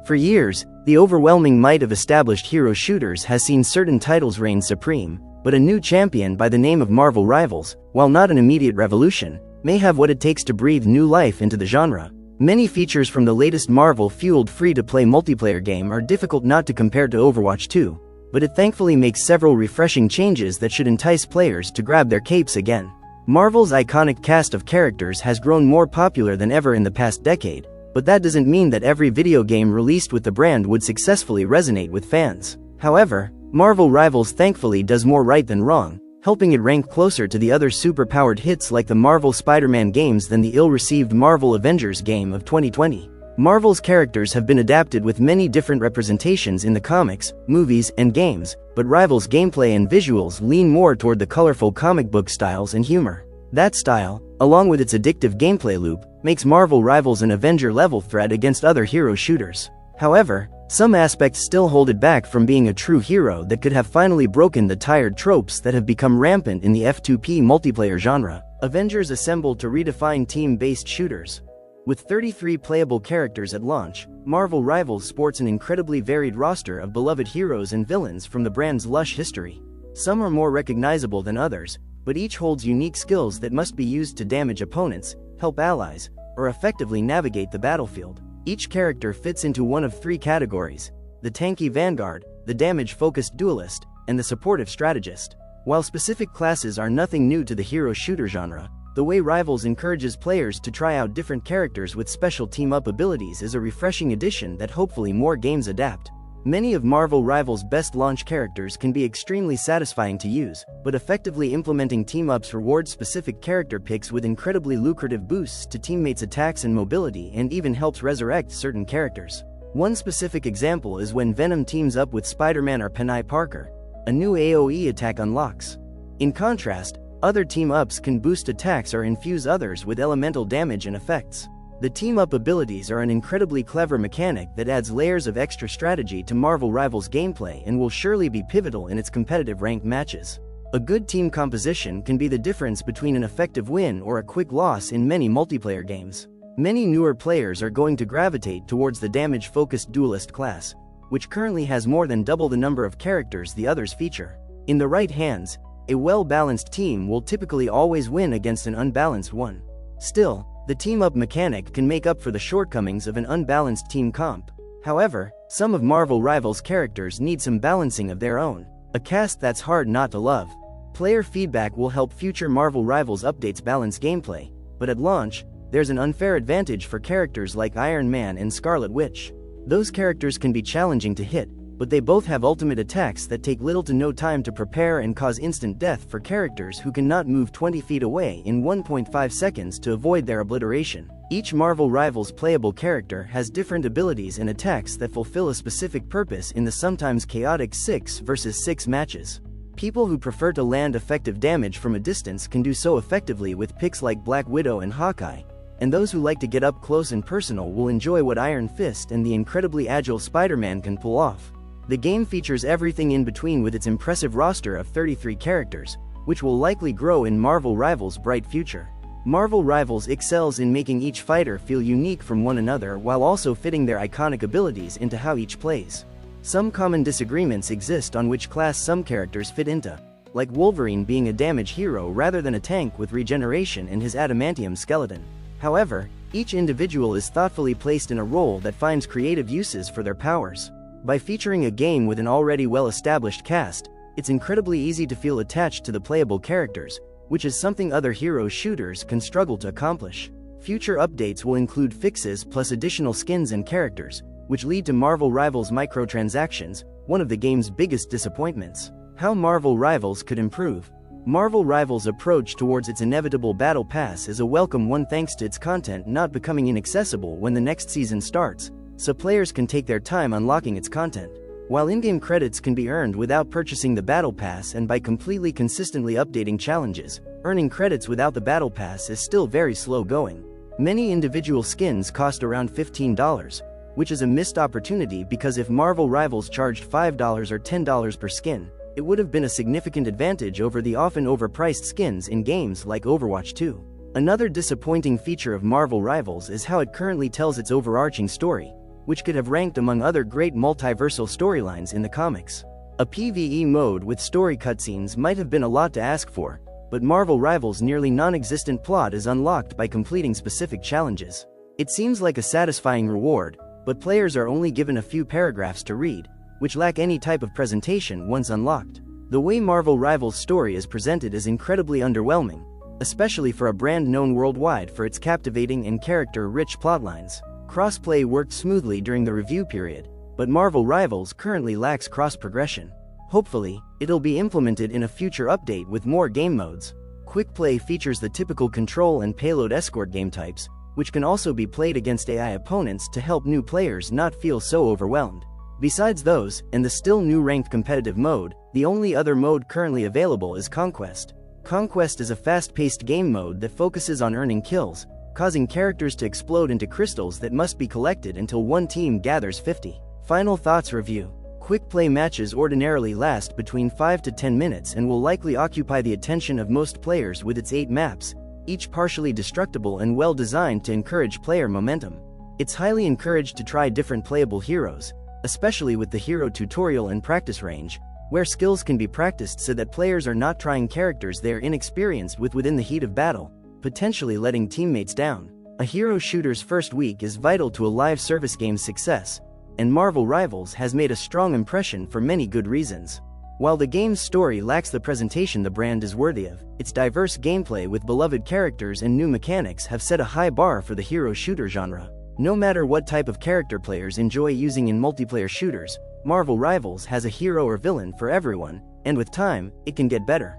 For years, the overwhelming might of established hero shooters has seen certain titles reign supreme, but a new champion by the name of Marvel Rivals, while not an immediate revolution, may have what it takes to breathe new life into the genre. Many features from the latest Marvel-fueled free-to-play multiplayer game are difficult not to compare to Overwatch 2, but it thankfully makes several refreshing changes that should entice players to grab their capes again. Marvel's iconic cast of characters has grown more popular than ever in the past decade, but that doesn't mean that every video game released with the brand would successfully resonate with fans. However, Marvel Rivals thankfully does more right than wrong, helping it rank closer to the other super-powered hits like the Marvel Spider-Man games than the ill-received Marvel Avengers game of 2020. Marvel's characters have been adapted with many different representations in the comics, movies, and games, but Rivals' gameplay and visuals lean more toward the colorful comic book styles and humor. That style, along with its addictive gameplay loop, makes Marvel Rivals an Avenger-level threat against other hero shooters. However, some aspects still hold it back from being a true hero that could have finally broken the tired tropes that have become rampant in the F2P multiplayer genre. Avengers assembled to redefine team-based shooters. With 33 playable characters at launch, Marvel Rivals sports an incredibly varied roster of beloved heroes and villains from the brand's lush history. Some are more recognizable than others, but each holds unique skills that must be used to damage opponents, help allies, or effectively navigate the battlefield. Each character fits into one of three categories: the tanky vanguard, the damage-focused duelist, and the supportive strategist. While specific classes are nothing new to the hero shooter genre, the way Rivals encourages players to try out different characters with special team-up abilities is a refreshing addition that hopefully more games adapt. Many of Marvel Rivals' best launch characters can be extremely satisfying to use, but effectively implementing team-ups rewards specific character picks with incredibly lucrative boosts to teammates' attacks and mobility, and even helps resurrect certain characters. One specific example is when Venom teams up with Spider-Man or Penny Parker. A new AoE attack unlocks. In contrast, other team-ups can boost attacks or infuse others with elemental damage and effects. The team-up abilities are an incredibly clever mechanic that adds layers of extra strategy to Marvel Rivals gameplay and will surely be pivotal in its competitive ranked matches. A good team composition can be the difference between an effective win or a quick loss in many multiplayer games. Many newer players are going to gravitate towards the damage-focused duelist class, which currently has more than double the number of characters the others feature. In the right hands, a well-balanced team will typically always win against an unbalanced one. Still, the team-up mechanic can make up for the shortcomings of an unbalanced team comp. However, some of Marvel Rivals' characters need some balancing of their own, a cast that's hard not to love. Player feedback will help future Marvel Rivals updates balance gameplay, but at launch, there's an unfair advantage for characters like Iron Man and Scarlet Witch. Those characters can be challenging to hit, but they both have ultimate attacks that take little to no time to prepare and cause instant death for characters who cannot move 20 feet away in 1.5 seconds to avoid their obliteration. Each Marvel Rivals playable character has different abilities and attacks that fulfill a specific purpose in the sometimes chaotic 6 versus 6 matches. People who prefer to land effective damage from a distance can do so effectively with picks like Black Widow and Hawkeye, and those who like to get up close and personal will enjoy what Iron Fist and the incredibly agile Spider-Man can pull off. The game features everything in between with its impressive roster of 33 characters, which will likely grow in Marvel Rivals' bright future. Marvel Rivals excels in making each fighter feel unique from one another while also fitting their iconic abilities into how each plays. Some common disagreements exist on which class some characters fit into, like Wolverine being a damage hero rather than a tank with regeneration and his adamantium skeleton. However, each individual is thoughtfully placed in a role that finds creative uses for their powers. By featuring a game with an already well-established cast, it's incredibly easy to feel attached to the playable characters, which is something other hero shooters can struggle to accomplish. Future updates will include fixes plus additional skins and characters, which lead to Marvel Rivals microtransactions, one of the game's biggest disappointments. How Marvel Rivals could improve. Marvel Rivals' approach towards its inevitable Battle Pass is a welcome one thanks to its content not becoming inaccessible when the next season starts, so players can take their time unlocking its content. While in-game credits can be earned without purchasing the Battle Pass and by completely consistently updating challenges, earning credits without the Battle Pass is still very slow going. Many individual skins cost around $15, which is a missed opportunity because if Marvel Rivals charged $5 or $10 per skin, it would have been a significant advantage over the often overpriced skins in games like Overwatch 2. Another disappointing feature of Marvel Rivals is how it currently tells its overarching story. which could have ranked among other great multiversal storylines in the comics. A PvE mode with story cutscenes might have been a lot to ask for, but Marvel Rivals' nearly non-existent plot is unlocked by completing specific challenges. It seems like a satisfying reward, but players are only given a few paragraphs to read, which lack any type of presentation once unlocked. The way Marvel Rivals' story is presented is incredibly underwhelming, especially for a brand known worldwide for its captivating and character-rich plotlines. Crossplay worked smoothly during the review period, but Marvel Rivals currently lacks cross-progression. Hopefully, it'll be implemented in a future update with more game modes. Quick Play features the typical control and payload escort game types, which can also be played against AI opponents to help new players not feel so overwhelmed. Besides those, and the still new ranked competitive mode, the only other mode currently available is Conquest. Conquest is a fast-paced game mode that focuses on earning kills, causing characters to explode into crystals that must be collected until one team gathers 50. Final Thoughts Review. Quick play matches ordinarily last between 5 to 10 minutes and will likely occupy the attention of most players with its 8 maps, each partially destructible and well designed to encourage player momentum. It's highly encouraged to try different playable heroes, especially with the hero tutorial and practice range, where skills can be practiced so that players are not trying characters they are inexperienced with within the heat of battle, potentially letting teammates down. A hero shooter's first week is vital to a live service game's success, and Marvel Rivals has made a strong impression for many good reasons. While the game's story lacks the presentation the brand is worthy of, its diverse gameplay with beloved characters and new mechanics have set a high bar for the hero shooter genre. No matter what type of character players enjoy using in multiplayer shooters, Marvel Rivals has a hero or villain for everyone, and with time, it can get better.